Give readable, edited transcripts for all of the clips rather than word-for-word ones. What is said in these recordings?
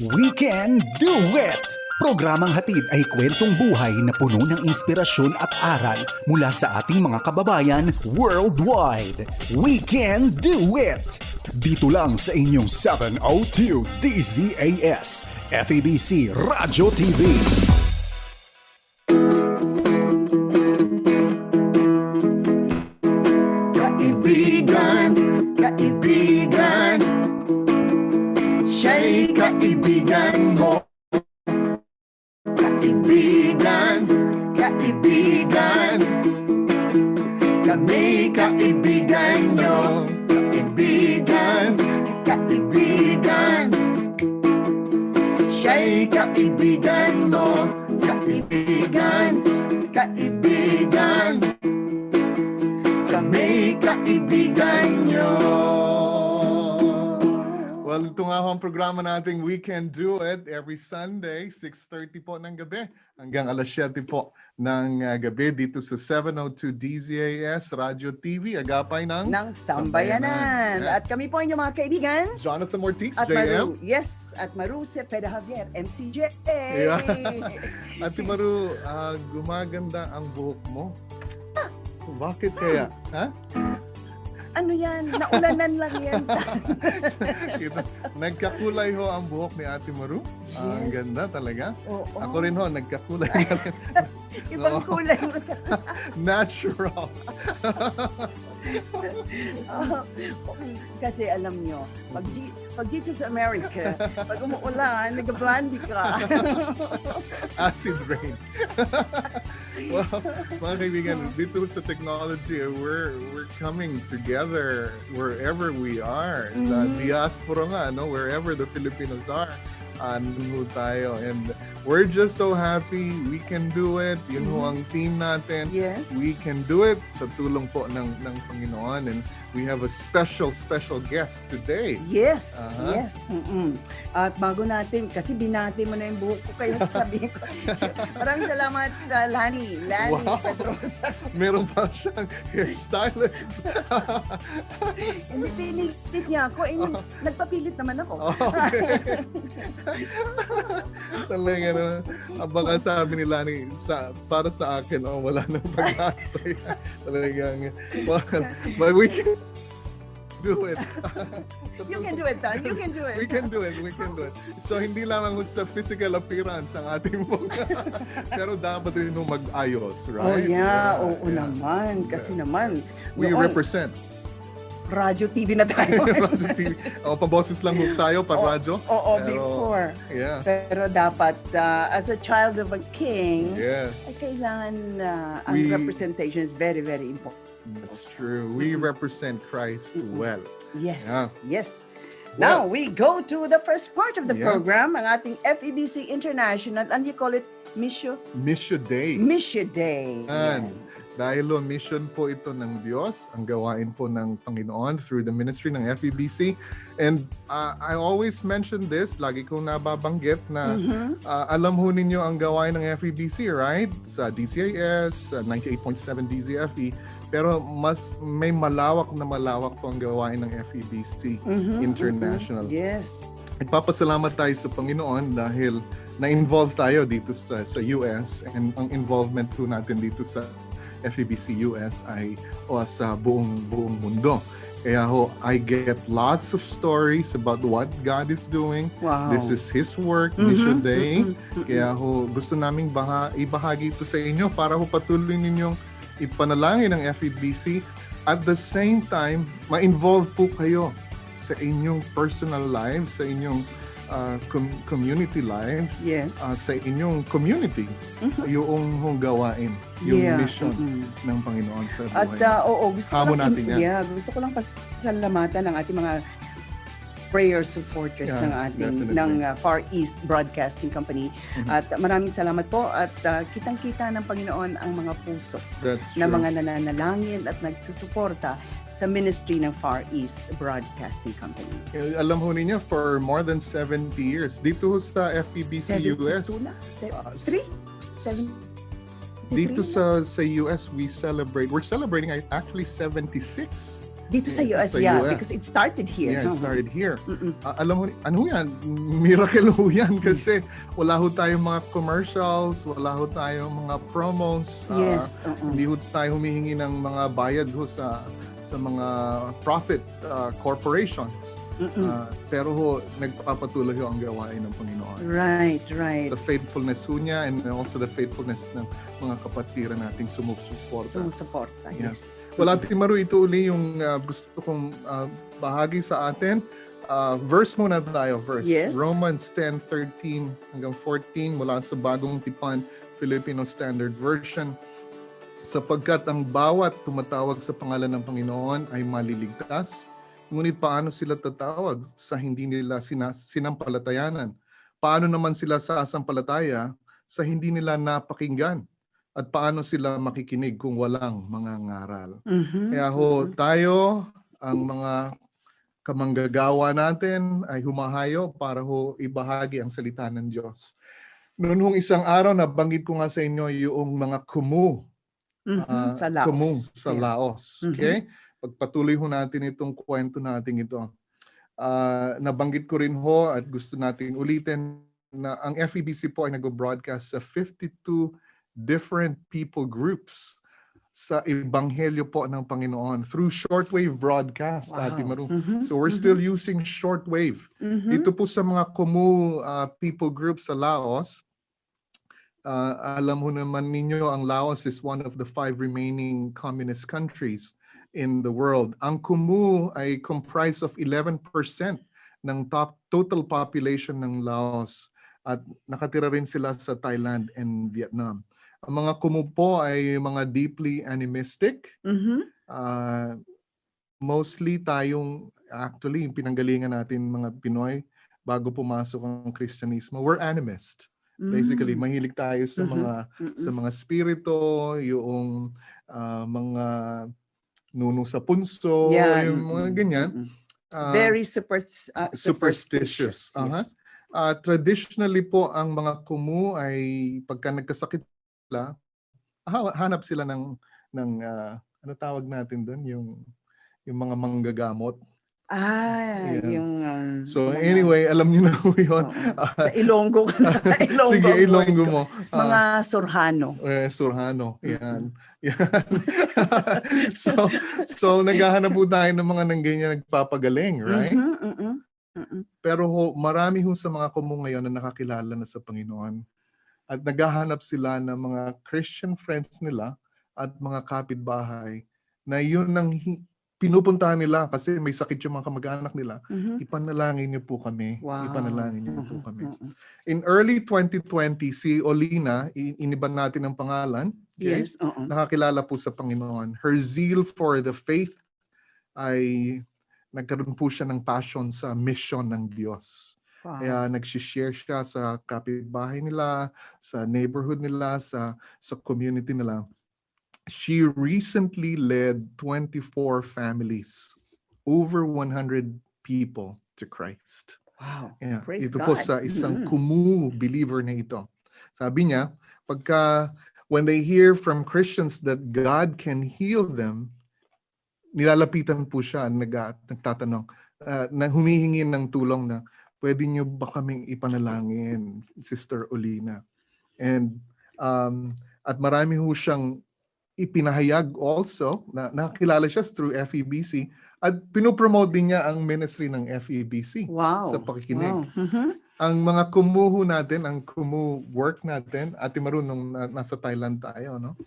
We Can Do It! Programang hatid ay kwentong buhay na puno ng inspirasyon at aral mula sa ating mga kababayan worldwide. We Can Do It! Dito lang sa inyong 702 DZAS, FEBC Radyo TV. Kaibigan, kaibigan, siya'y kaibigan mo. Kaibigan, kaibigan, kami kaibigan nyo. Kaibigan, kaibigan, siya'y kaibigan mo. Kaibigan, kaibigan, kami kaibigan nyo. Well, ito nga ho ang programa nating We Can Do It every Sunday, 6:30 po ng gabi hanggang alas 7 po ng gabi dito sa 702 DZAS Radio TV, agapay ng Sambayanan. Yes. At kami po inyong mga kaibigan. Jonathan Ortiz, At JM. At Maru Cepeda Javier, MCJ. Yeah. Ate Maru, gumaganda ang buhok mo. Bakit kaya? Ha? Ano yan? Naulanan lang yan. Nagkakulay ho ang buhok ni Ate Maru. Ang Yes. ganda talaga. Oo. Ako rin ho, nagkakulay. Ibang Oo. kulay. Natural. Oh, kasi alam nyo, pag dito sa America, pag umuulan, nag-blondie ka. Acid rain. Well, mga kaibigan, dito sa technology, we're coming together wherever we are. Sa diaspora nga, no? Wherever the Filipinos are, nandun tayo. And we're just so happy we can do it. Yun ho ang team natin. Yes. We can do it sa tulong po ng Panginoon. And we have a special guest today. Yes, Aha. yes. At bago natin, kasi binati mo na yung buhok ko, kaya sasabihin ko. Maraming salamat, Lani Wow. Pedrosa. Meron pa siyang hairstylist. Hindi pinilit niya ako, nagpapilit naman ako. Okay. Talaga naman. Baka sabi nila para sa akin, wala nang pag-asa. Talagang, but we can do it. You can do it, Don. You can do it. We can do it. So, hindi lang sa physical appearance ang ating mga, pero dapat rin nung mag-ayos, Oh right? yeah, oo naman. Kasi naman, We noon, represent. radyo TV na tayo. Radyo TV. Pamboses lang ho tayo, radyo. Oo, Pero, before. Yeah. Pero dapat, as a child of a king, ay Yes. kailangan ang We- representation is very, very important. That's true. We represent Christ well. Yes, Yeah. yes. Well- Now, we go to the first part of the Yeah. program, ang ating FEBC International, and you call it Mission Day. Day. And Yan. dahil mission po ito ng Diyos, ang gawain po ng Panginoon through the ministry ng FEBC. And I always mention this, lagi kong nababanggit na alam ho ninyo ang gawain ng FEBC, right? Sa DCAS, 98.7 DZFE. Pero may malawak po ang gawain ng FEBC International. Yes. Nagpapasalamat tayo sa Panginoon dahil na-involve tayo dito sa US, and ang involvement po natin dito sa FEBC US ay sa buong mundo. Kaya I get lots of stories about what God is doing. Wow. This is His work, Mission Day. Kaya gusto naming ibahagi ito sa inyo para patuloy ninyong ipanalangin ng FEBC. At the same time, ma-involve po kayo sa inyong personal lives, sa inyong community lives, Yes. sa inyong community, yung gawain, yung Yeah. mission ng Panginoon sa At buhay. gusto Amo ko lang, natin yan. gusto ko lang pasalamatan ng ating mga prayer supporters Yeah, ng ating definitely. Far East Broadcasting Company. At maraming salamat po at kitang-kita ng Panginoon ang mga puso That's na true. mga nananalangin at nagsusuporta sa ministry ng Far East Broadcasting Company. Alam ho ninyo, for more than 70 years, dito sa FEBC US, 72 na? uh, 3? 7? dito sa US, we're celebrating actually 76 Dito sa Yeah, US, sa yeah, US. because it started here. Yeah, it started here. Mm-mm. Alam mo, ano yan? Miracle ho yan kasi wala ho tayong mga commercials, wala ho tayong mga promos. Yes. Hindi ho tayo humihingi ng mga bayad ho sa mga profit corporations. Pero ho, nagpapatuloy ho ang gawain ng Panginoon. Right. Sa faithfulness ho niya and also the faithfulness ng mga kapatiran nating sumusuporta. Sumusuporta, yes. Wala, Ate Maru, ito uli yung gusto kong bahagi sa atin. Verse muna tayo, verse. Yes. Romans 10:13 hanggang 14 mula sa Bagong Tipan, Filipino Standard Version. Sapagkat ang bawat tumatawag sa pangalan ng Panginoon ay maliligtas, ngunit paano sila tatawag sa hindi nila sinampalatayanan? Paano naman sila sasampalataya sa hindi nila napakinggan? At paano sila makikinig kung walang mga ngaral? Kaya ho, tayo, ang mga kamanggagawa natin ay humahayo para ho ibahagi ang salita ng Diyos. Noon hong isang araw, nabanggit ko nga sa inyo yung mga kumu. Sa Laos. Kumu sa Yeah. Laos. Okay? Pagpatuloy ho natin itong kwento natin ito. Nabanggit ko rin ho at gusto natin ulitin na ang FEBC po ay nag-broadcast sa 52 different people groups sa Ebanghelyo po ng Panginoon through shortwave broadcast, Wow. Ate Maru. So we're still using shortwave. Dito po sa mga Kumu people groups sa Laos, alam mo naman ninyo, ang Laos is one of the 5 remaining communist countries in the world. Ang Kumu ay comprised of 11% ng total population ng Laos at nakatira rin sila sa Thailand and Vietnam. Ang mga Kumu po ay mga deeply animistic. Mostly actually, yung pinanggalingan natin mga Pinoy bago pumasok ang Kristyanismo, we're animist. Basically, mahilig tayo sa mga spirito, yung mga nuno sa punso, Yeah. yung mga ganyan. Very Superstitious. Yes. Traditionally po, ang mga Kumu ay pagka nagkasakit sila, hanap sila ng ano tawag natin doon, yung mga manggagamot. Yeah. Yung... So anyway, alam niyo na po yun. sa Ilonggo. Ilonggo. Sige, Ilonggo mo. Mga Surhano. Surhano. Yan. so naghahanap po tayo ng mga nangganyan nagpapagaling, right? Pero marami ho sa mga Kumu ngayon na nakakilala na sa Panginoon. At naghahanap sila ng mga Christian friends nila at mga kapitbahay na yun ang pinupuntahan nila kasi may sakit yung mga kamag-anak nila. Ipanalangin niyo po kami. Wow. Ipanalangin niyo po kami. In early 2020, si Olina, iniban natin ang pangalan. Okay? Yes. Nakakilala po sa Panginoon. Her zeal for the faith ay nagkaroon po siya ng passion sa mission ng Diyos. Wow. Kaya nagsishare siya sa kapitbahay nila, sa neighborhood nila, sa community nila. She recently led 24 families, over 100 people to Christ. Wow. Yeah. Praise Ito God. po sa isang Kumu believer na ito. Sabi niya, when they hear from Christians that God can heal them, nilalapitan po siya, nagtatanong, humihingi ng tulong na, pwede niyo ba kaming ipanalangin, Sister Olina? And at marami ho siyang ipinahayag also, na nakilala siya through FEBC, at pinopromote din niya ang ministry ng FEBC sa pakikinig. Wow. Ang mga Kumu natin, ang Kumu work natin, Ate Maru, nung nasa Thailand tayo, no?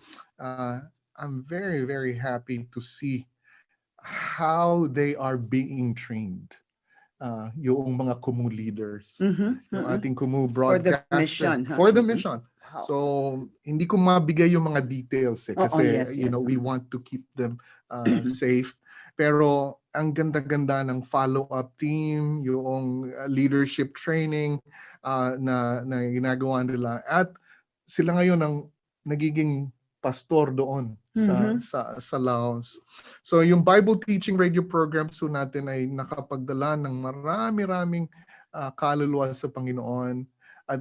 I'm very, very happy to see how they are being trained. Yung mga Kumu leaders. Yung ating Kumu broadcaster. For the mission. For the mission. So, hindi ko mabigay yung mga details kasi yes. we want to keep them safe. Pero ang ganda-ganda ng follow-up team, yung leadership training na ginagawa nila. At sila ngayon ang nagiging pastor doon sa Laos. So yung Bible Teaching Radio programs so natin ay nakapagdala ng marami-raming kaluluwa sa Panginoon. At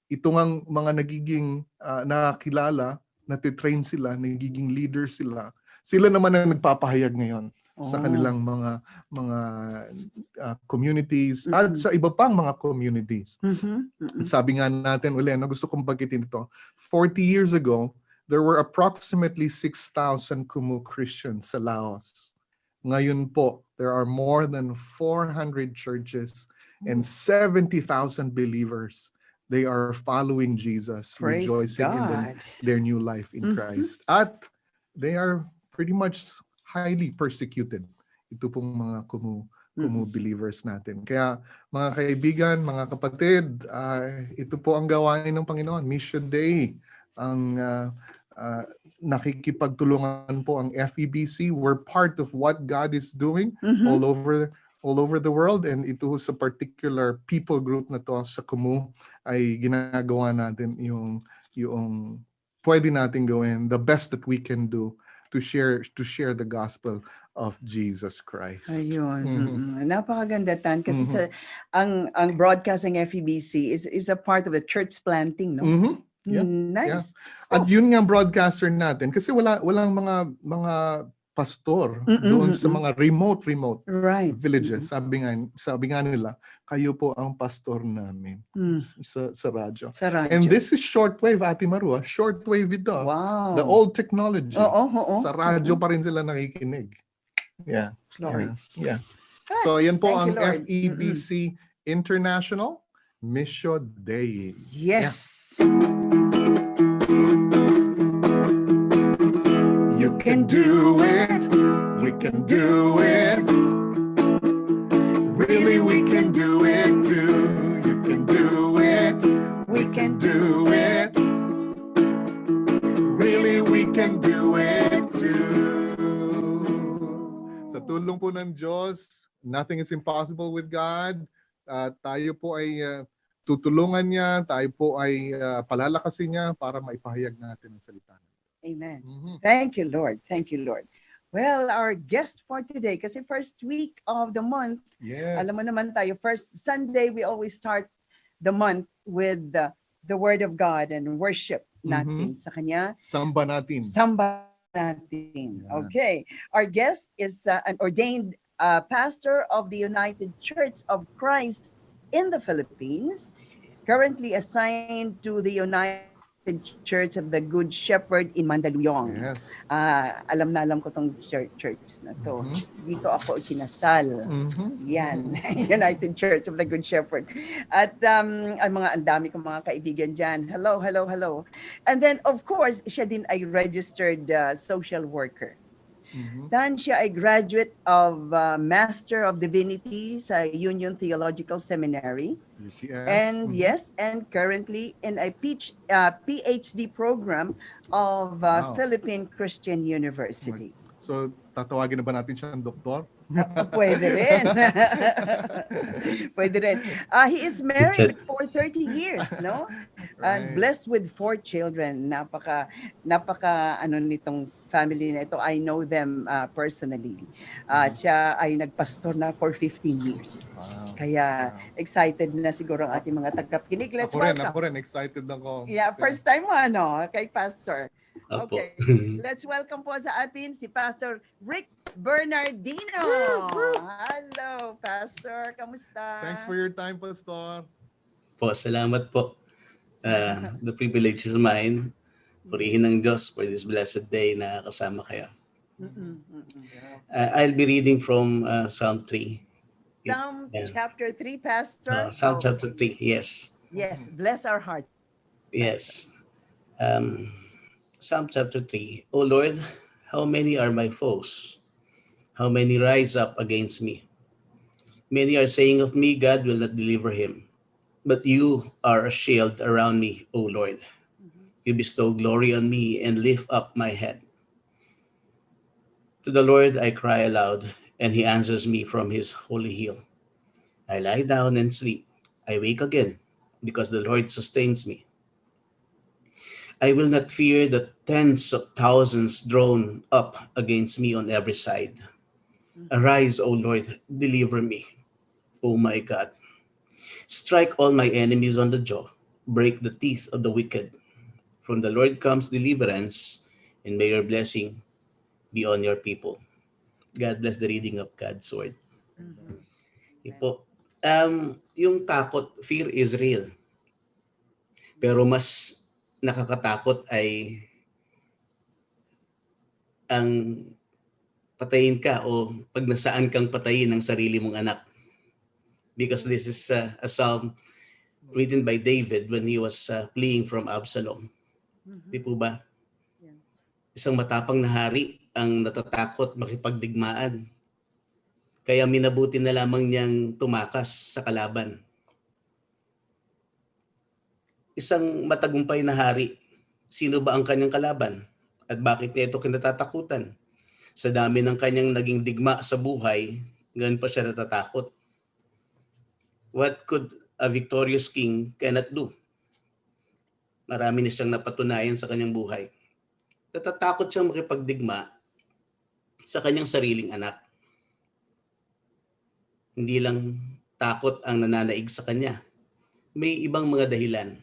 ito ngang mga nagiging nakakilala, natitrain sila, nagiging leader sila. Sila naman ang nagpapahayag ngayon sa Oh. kanilang mga communities at sa iba pang mga communities. Sabi nga natin uli, gusto kong bagitin ito. 40 years ago, there were approximately 6,000 Kumu Christians sa Laos. Ngayon po, there are more than 400 churches and 70,000 believers. They are following Jesus, Praise rejoicing in God. their new life in Christ. At they are pretty much highly persecuted. Ito pong mga Kumu believers natin. Kaya mga kaibigan, mga kapatid, ito po ang gawain ng Panginoon. Mission Day. Ang nakikipagtulungan po ang FEBC. We're part of what God is doing all over the world, and ito sa particular people group na to sa Kumu ay ginagawa natin yung pwede natin gawin, the best that we can do to share the gospel of Jesus Christ. Ayun. Napakaganda tan kasi ang broadcasting FEBC is a part of the church planting, no? Yeah. Nice. At yun nga broadcaster natin kasi walang mga pastor doon sa mga remote Right. villages. Sabi nga nila, kayo po ang pastor namin sa radyo. Sa radyo. And this is shortwave, Ate Maru. Shortwave ito. Wow. The old technology. Oo. Sa radyo pa rin sila nakikinig. Yeah. Glory. Yeah. So yan po Thank ang you, Lord. FEBC International Mission Day. Yes. You can do it. We can do it. Really, we can do it too. You can do it. We can do it. Really, we can do it too. Sa tulong po ng Diyos, nothing is impossible with God. Tayo po ay tutulungan niya, tayo po ay palalakasin niya para maipahayag natin ang salita. Amen. Thank you, Lord. Thank you, Lord. Well, our guest for today, kasi first week of the month, Yes. alam mo naman tayo, first Sunday, we always start the month with the Word of God and worship natin sa Kanya. Samba natin. Samba natin. Yeah. Okay. Our guest is an ordained pastor of the United Church of Christ in the Philippines, currently assigned to the United Church of the Good Shepherd in Mandaluyong. Yes. Alam ko tong church na to. Dito ako kinasal. Yan. United Church of the Good Shepherd. At ang dami kong mga kaibigan dyan. Hello. And then, of course, siya din ay registered social worker. Dan siya ay graduate of Master of Divinity sa Union Theological Seminary. UTS. And yes, and currently in a PhD program of Wow. Philippine Christian University. So, tatawagin na ba natin siyang doktor? Pwede rin. Pwede rin. He is married for 30 years, no? And Right. blessed with 4 children. Napaka nitong family na ito. I know them personally. Siya ay nagpastor na for 15 years. Wow. Kaya excited na siguro ang ating mga tagapakinig. Let's welcome. Ako rin, excited ako. Yeah, first time mo kay Pastor. Opo. Okay. Let's welcome po sa atin si Pastor Rick Bernardino. Hello, Pastor. Kamusta? Thanks for your time, Pastor. Po, salamat po. The privilege is mine. Purihin ng Diyos for this blessed day na kasama kayo. I'll be reading from Psalm 3. Psalm Yeah. chapter 3, Pastor. Psalm Oh, chapter 3, yes. yes, bless our heart. Yes. Psalm chapter 3. O Lord, how many are my foes? How many rise up against me? Many are saying of me, God will not deliver him. But you are a shield around me, O Lord. You bestow glory on me and lift up my head. To the Lord I cry aloud, and he answers me from his holy hill. I lie down and sleep. I wake again, because the Lord sustains me. I will not fear the tens of thousands drawn up against me on every side. Arise, O Lord, deliver me, O my God. Strike all my enemies on the jaw, break the teeth of the wicked. From the Lord comes deliverance, and may your blessing be on your people. God bless the reading of God's word. Mhm. Yun po. Yung takot, fear is real. Pero mas nakakatakot ay ang patayin ka o pag nasaan kang patayin ng sarili mong anak. Because this is a psalm written by David when he was fleeing from Absalom. Mhm. Di po ba? Yeah. Isang matapang na hari ang natatakot makipagdigmaan. Kaya minabuti na lamang niyang tumakas sa kalaban. Isang matagumpay na hari, sino ba ang kanyang kalaban? At bakit niya ito kinatatakutan? Sa dami ng kanyang naging digma sa buhay, ganun pa siya natatakot. What could a victorious king cannot do? Marami na siyang napatunayan sa kanyang buhay. Natatakot siyang makipagdigma sa kanyang sariling anak. Hindi lang takot ang nananaig sa kanya. May ibang mga dahilan.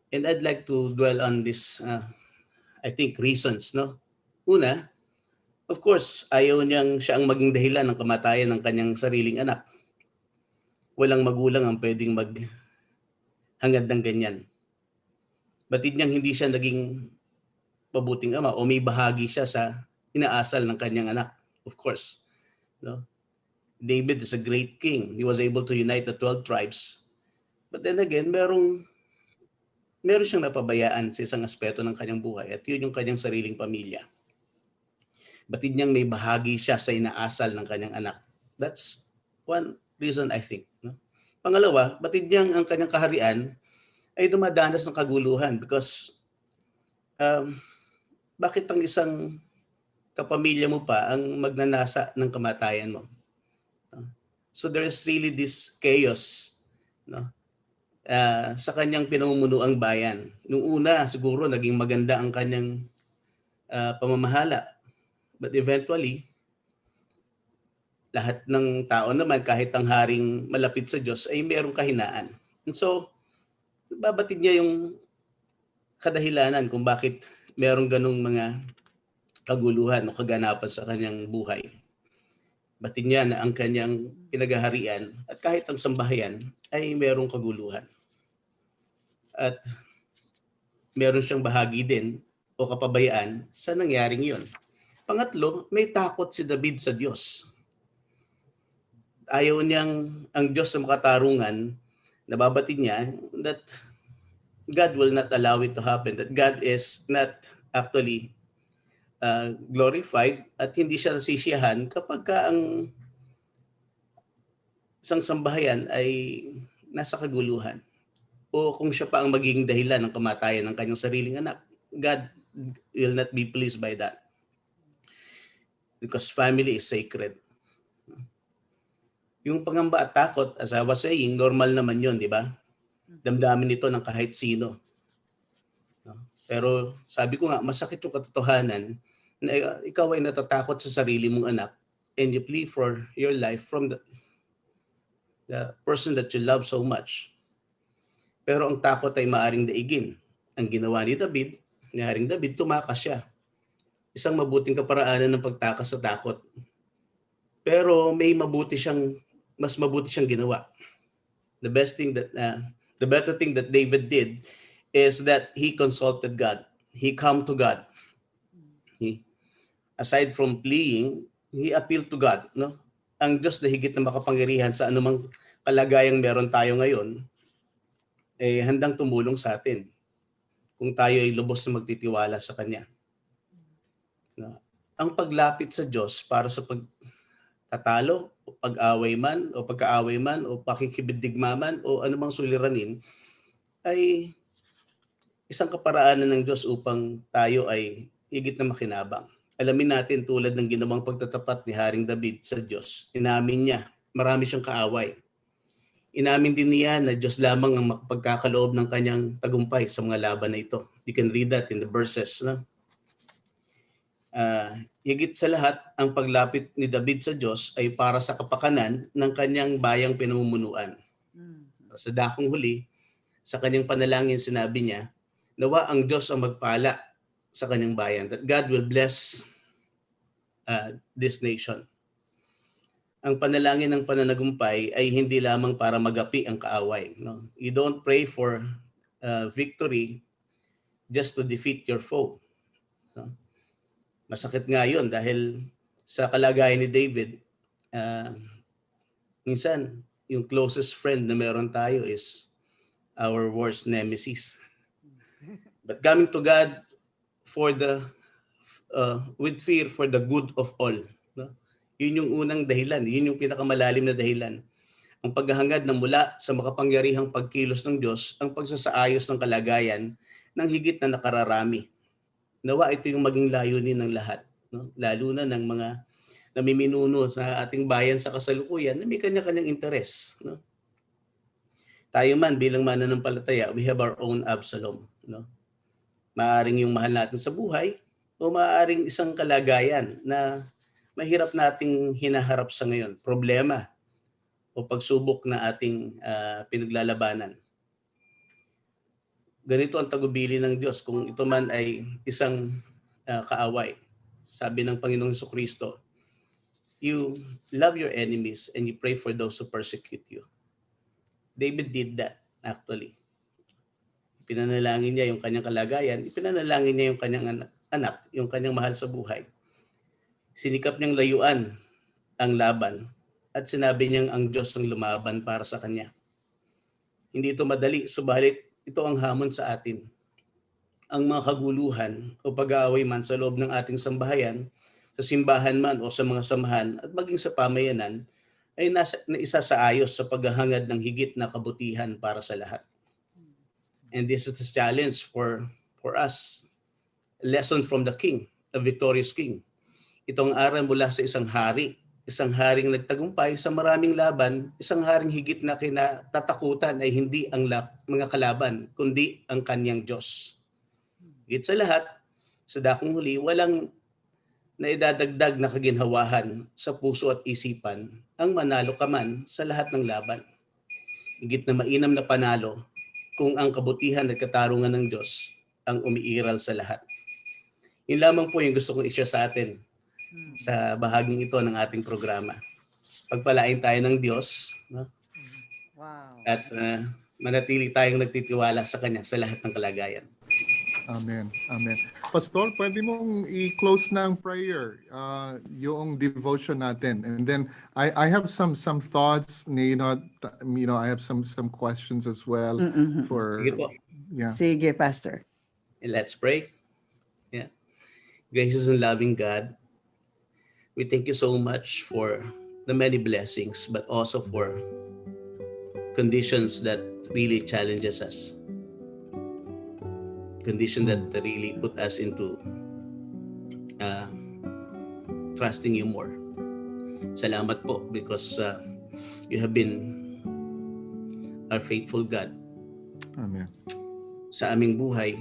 And I'd like to dwell on this, I think, reasons. No? Una, of course, ayaw niyang siya ang maging dahilan ng kamatayan ng kanyang sariling anak. Walang magulang ang pwedeng maghangad ng ganyan. Batid niyang hindi siya naging mabuting ama o may bahagi siya sa inaasal ng kanyang anak. Of course. No? David is a great king. He was able to unite the 12 tribes. But then again, meron siyang napabayaan sa isang aspeto ng kanyang buhay at yun yung kanyang sariling pamilya. Batid niyang may bahagi siya sa inaasal ng kanyang anak. That's one reason I think. No? Pangalawa, batid niyang ang kanyang kaharian ay dumadanas ng kaguluhan because bakit ang isang kapamilya mo pa ang magnanasa ng kamatayan mo? So there is really this chaos, no? Sa kanyang pinamumunuang bayan. Nung una, siguro naging maganda ang kanyang pamamahala. But eventually, lahat ng tao naman, kahit ang haring malapit sa Diyos, ay mayroong kahinaan. And so, babatid niya yung kadahilanan kung bakit mayroong ganong mga kaguluhan o kaganapan sa kanyang buhay. Batid niya na ang kanyang pinagaharian at kahit ang sambahayan ay mayroong kaguluhan. At meron siyang bahagi din o kapabayaan sa nangyaring yun. Pangatlo, may takot si David sa Diyos. Ayaw niyang ang Diyos sa makatarungan, nababatid niya that God will not allow it to happen, that God is not actually glorified at hindi siya nasisiyahan kapag ang isang sambahayan ay nasa kaguluhan. O kung siya pa ang magiging dahilan ng kamatayan ng kanyang sariling anak, God will not be pleased by that. Because family is sacred. Yung pangamba at takot, as I was saying, normal naman yun, di ba? Damdamin ito ng kahit sino. Pero sabi ko nga, masakit yung katotohanan na ikaw ay natatakot sa sarili mong anak and you plead for your life from the person that you love so much. Pero ang takot ay maaring daigin. Ang ginawa ni David, ni Haring David, tumakas siya. Isang mabuting kaparaanan ng pagtakas sa takot. Pero may mas mabuti siyang ginawa. The better thing that David did is that he consulted God. He come to God. Aside from fleeing, he appealed to God. No? Ang Diyos na higit na makapangyarihan sa anumang kalagayang meron tayo ngayon, handang tumulong sa atin kung tayo ay lubos na magtitiwala sa Kanya. No? Ang paglapit sa Diyos para sa pagtatalo, o pag-away man, o pagkaaway man, o pakikibidigma man, o anumang suliranin, ay isang kaparaanan ng Diyos upang tayo ay higit na makinabang. Alamin natin tulad ng ginawang pagtatapat ni Haring David sa Diyos. Inamin niya, marami siyang kaaway. Inamin din niya na Diyos lamang ang makapagkakaloob ng kanyang tagumpay sa mga laban na ito. You can read that in the verses. No? Higit sa lahat, ang paglapit ni David sa Diyos ay para sa kapakanan ng kanyang bayang pinamumunuan. Sa dakong huli, sa kanyang panalangin sinabi niya, nawa ang Diyos ang magpala sa kanyang bayan. That God will bless this nation. Ang panalangin ng pananagumpay ay hindi lamang para magapi ang kaaway. No? You don't pray for victory just to defeat your foe. No? Masakit nga yun dahil sa kalagayan ni David, minsan yung closest friend na meron tayo is our worst nemesis. But coming to God for with fear for the good of all. No? Yun yung unang dahilan. Yun yung pinakamalalim na dahilan. Ang paghahangad na mula sa makapangyarihang pagkilos ng Diyos, ang pagsasaayos ng kalagayan ng higit na nakararami. Nawa ito yung maging layunin ng lahat. No? Lalo na ng mga namiminuno sa ating bayan sa kasalukuyan na may kanya-kanyang interes. No? Tayo man bilang mananampalataya, we have our own Absalom. No? Maaring yung mahal natin sa buhay o maaring isang kalagayan na mahirap nating hinaharap sa ngayon, problema o pagsubok na ating pinaglalabanan. Ganito ang tagubili ng Diyos kung ito man ay isang kaaway. Sabi ng Panginoong Jesucristo, you love your enemies and you pray for those who persecute you. David did that actually. Pinanalangin niya yung kanyang kalagayan, ipinanalangin niya yung kanyang anak, yung kanyang mahal sa buhay. Sinikap niyang layuan ang laban at sinabi niyang ang Diyos ang lumaban para sa kanya. Hindi ito madali, subalit ito ang hamon sa atin. Ang mga kaguluhan o pag-aaway man sa loob ng ating sambahayan, sa simbahan man o sa mga samahan at maging sa pamayanan, ay isa sa ayos sa paghahangad ng higit na kabutihan para sa lahat. And this is the challenge for us. A lesson from the king, a victorious king. Itong aral mula sa isang haring nagtagumpay sa maraming laban, isang haring higit na kinatatakutan ay hindi ang mga kalaban, kundi ang kanyang Diyos. Higit sa lahat, sa dakong huli, walang naidadagdag na kaginhawahan sa puso at isipan ang manalo ka man sa lahat ng laban. Higit na mainam na panalo kung ang kabutihan at katarungan ng Diyos ang umiiral sa lahat. Yun lamang po yung gusto kong i-share sa atin sa bahaging ito ng ating programa. Pagpalain tayo ng Diyos, no? Wow. At manatili tayong nagtitiwala sa Kanya sa lahat ng kalagayan. Amen. Amen. Pastor, pwede mong i-close na ang prayer, yung devotion natin. And then I have some thoughts, I have some questions as well for Sige po. yeah. Sige, Pastor. And let's pray. Yeah. Gracious and loving God, we thank you so much for the many blessings, but also for conditions that really challenges us. Condition that really put us into trusting you more. Salamat po because you have been our faithful God Amen. sa aming buhay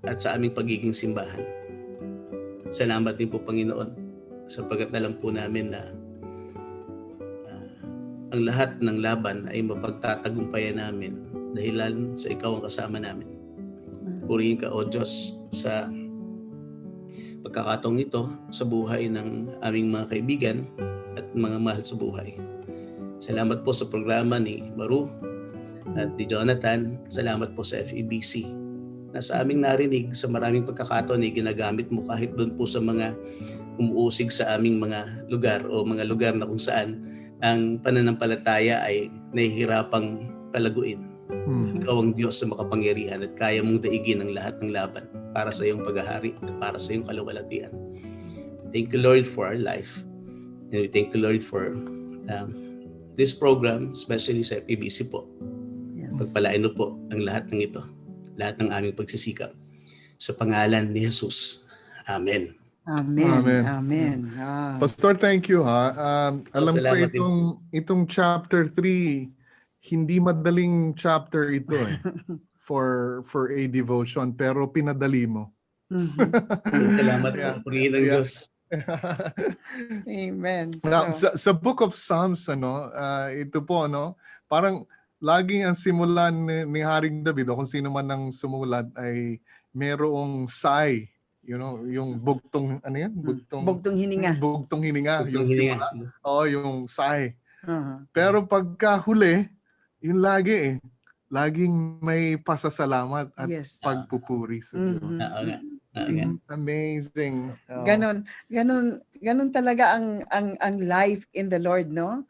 at sa aming pagiging simbahan. Salamat din po, Panginoon, sapagkat alam po namin na ang lahat ng laban ay mapagtatagumpayan namin dahilan sa ikaw ang kasama namin. Purihin ka, O Diyos, sa pagkakataong ito sa buhay ng aming mga kaibigan at mga mahal sa buhay. Salamat po sa programa ni Maru at ni Jonathan. Salamat po sa FEBC na sa aming narinig sa maraming pagkakataon ay ginagamit mo kahit doon po sa mga umuusig sa aming mga lugar o mga lugar na kung saan ang pananampalataya ay nahihirapang palaguin. Ikaw ang Diyos sa makapangyarihan at kaya mong daigin ang lahat ng laban para sa iyong paghahari at para sa iyong kaluwalhatian. Thank you, Lord, for our life. And we thank you, Lord, for this program, especially sa FEBC po. Yes. Pagpalain mo po ang lahat ng ito, lahat ng aming pagsisikap. Sa pangalan ni Jesus. Amen. Amen. Amen. Amen. Ah. Pastor, thank you ha. Alam ko salamat din. itong chapter 3, hindi madaling chapter ito for a devotion, pero pinadali mo. Salamat po. Purihin ng Yeah. Diyos. Amen. Now, So, sa Book of Psalms, ito po, parang laging ang simulan ni Haring David o kung sino man ang sumulat ay merong sigh You know, yung bugtong, ano yan? Bugtong hininga. Bugtong hininga. Yung Hininga. simula. Oo, yung sigh. Uh-huh. Pero pagka huli, yun lagi eh. Laging may pasasalamat at Yes. pagpupuri sa Diyos. Mhm. Oo nga. Oo nga. Amazing. Ganon talaga ang life in the Lord, no?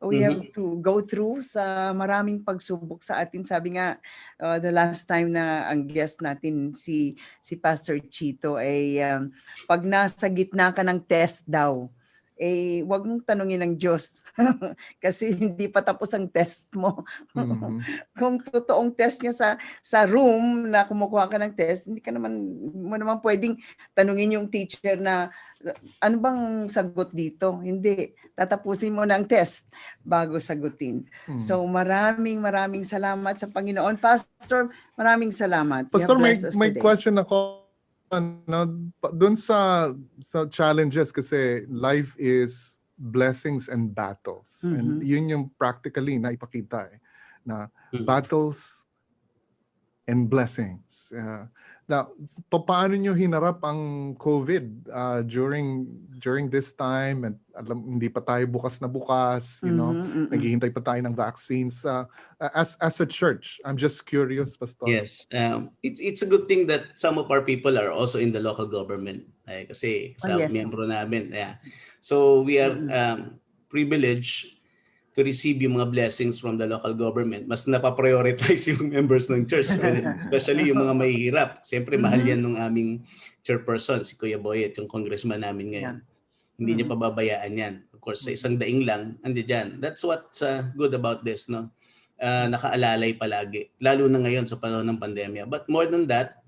We have to go through sa maraming pagsubok sa atin. Sabi nga, the last time na ang guest natin si Pastor Chito ay pag nasa gitna ka ng test daw, wag mong tanungin ng Diyos kasi hindi pa tapos ang test mo. Kung totoong test niya sa room na kumukuha ka ng test, hindi mo naman pwedeng tanungin yung teacher na ano bang sagot dito? Hindi. Tatapusin mo ng test bago sagutin. So maraming salamat sa Panginoon. Pastor, maraming salamat. Pastor, may today. question ako. Doon sa challenges kasi life is blessings and battles. And yun yung practically na ipakita na battles and blessings. Now, paano nyo hinarap ang COVID during this time? And hindi pa tayo bukas na bukas, you know, naghihintay pa tayo ng vaccines. As a church, I'm just curious, Pastor. Yes, it's a good thing that some of our people are also in the local government. Kasi kasama miyembro namin. Yeah. So we are privileged to receive yung mga blessings from the local government. Mas napaprioritize yung members ng church, especially yung mga mahihirap. Siyempre, mahal yan ng aming chairperson, si Kuya Boyet, yung congressman namin ngayon. Hindi niya pababayaan yan. Of course, sa isang daing lang, andi dyan. That's what's good about this, no? Nakaalalay palagi, lalo na ngayon sa panahon ng pandemya. But more than that,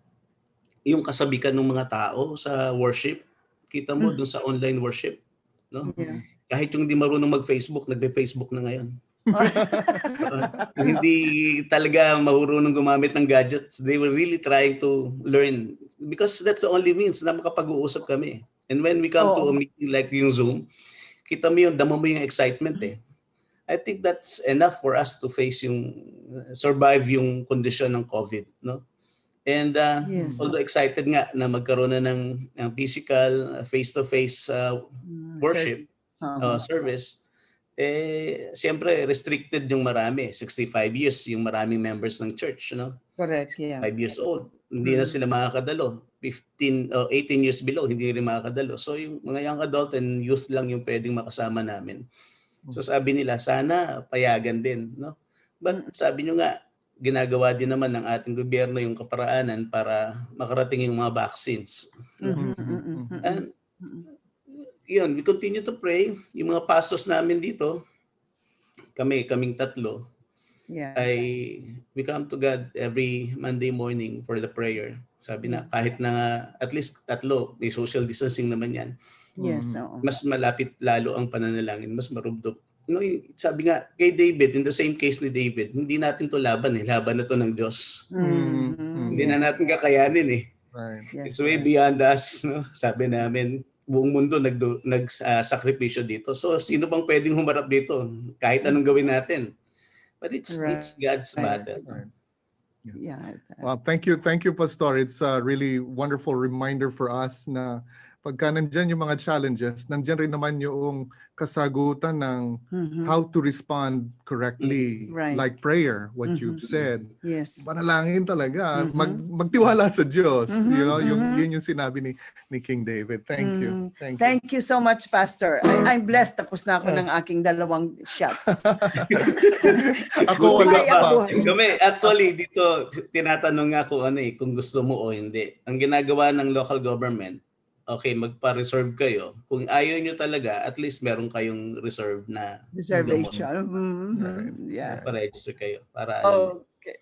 yung kasabikan ng mga tao sa worship, kita mo dun sa online worship, no? Yeah. Kahit yung hindi marunong mag-Facebook, nagbe-Facebook na ngayon. Hindi talaga marunong gumamit ng gadgets. They were really trying to learn because that's the only means na makapag-uusap kami. And when we come to a meeting like yung Zoom, kita mo yung, damo mo yung excitement eh. I think that's enough for us to face survive yung condition ng COVID, no? And although excited nga na magkaroon na ng physical, face-to-face worship, service, siyempre restricted yung marami. 65 years yung maraming members ng church, no? Correct, yeah. 5 years old. Hindi na sila makakadalo. 18 years below, hindi rin makakadalo. So yung mga young adult and youth lang yung pwedeng makasama namin. So sabi nila, sana payagan din, no? But sabi nyo nga, ginagawa din naman ng ating gobyerno yung kaparaanan para makarating yung mga vaccines. And yun, we continue to pray. Yung mga pastors namin dito, kaming tatlo, we come to God every Monday morning for the prayer. Sabi na, kahit na at least tatlo, may social distancing naman yan. Yes, Mas malapit lalo ang pananalangin, mas marubdob. No, sabi nga, kay David, in the same case ni David, hindi natin to laban eh. Laban na to ng Diyos. Hindi na natin kakayanin eh. Right. Yes. It's way beyond us. No? Sabi namin, buong mundo nagsakripisyo dito. So, sino bang pwedeng humarap dito? Kahit anong gawin natin. But it's God's battle. Right. Yeah. Well, thank you, Pastor. It's a really wonderful reminder for us na pagka nandyan yung mga challenges, nandyan rin naman yung kasagutan ng how to respond correctly, like prayer, what you've said. Yes. Manalangin talaga, magtiwala sa Diyos. You know, yun yung sinabi ni King David. Thank you. Thank you so much, Pastor. I'm blessed. Tapos na ako ng aking 2 shots. Ako wala pa. Kami, actually, dito, tinatanong nga kung gusto mo o hindi. Ang ginagawa ng local government, okay, magpa-reserve kayo. Kung ayaw nyo talaga, at least meron kayong reserve na reservation. Yeah. Pa-register kayo. Para alam. Okay.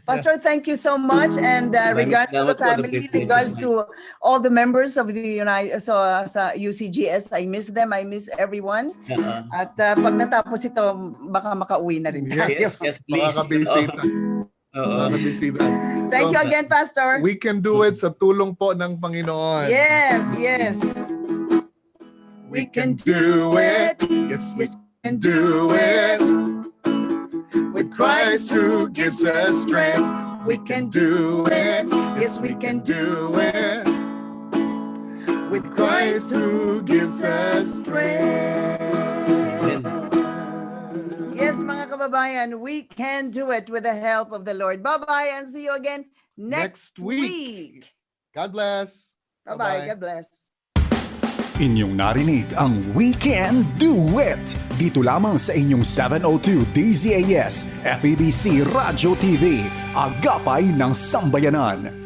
Pastor, thank you so much, and regards to the family, regards to all the members of the sa UCGS. I miss them. I miss everyone. At pag natapos ito, baka makauwi na rin tayo. Yes, please. Thank you again, Pastor. We can do it sa tulong po ng Panginoon. Yes. We can do it. Yes, we can do it. With Christ who gives us strength, we can do it. Yes, we can do it. with Christ who gives us strength. Yes, mga kababayan, we can do it with the help of the Lord. Bye-bye and see you again next week. God bless. Bye-bye. God bless. Inyong narinig ang We Can Do It dito lamang sa inyong 702 DZAS FEBC Radio TV, Agapay ng Sambayanan.